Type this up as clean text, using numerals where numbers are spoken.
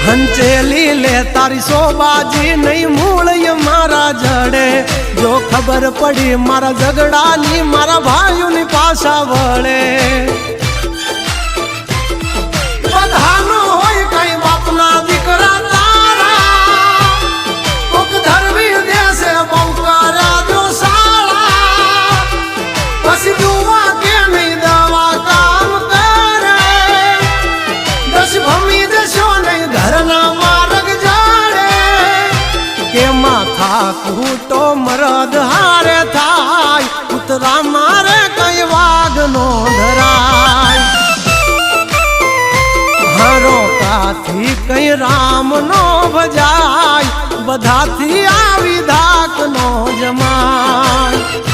હંચેલી લે તારી સોબાજી નહીં મૂળ મારા જડે જો ખબર પડી મારા ઝઘડાની મારા ભાઈઓની પાછા વળે બધાનો હોય કઈ બાપના દીકરા તારા કોક ધરવી દેશે બહુ કર્યા જો સાળા પછી દુવા કે નહીં દવા કામ કરે દસ ભમી દેશો નહીં ઘરના માર્ગ જાડે કે માથા કૂટો મરદ હારે થાય ઉતરા મારે કઈ વાઘ નો ધરાય રોકાથી કઈ રામ નો ભજાય બધાથી આવી ધાક નો જમાય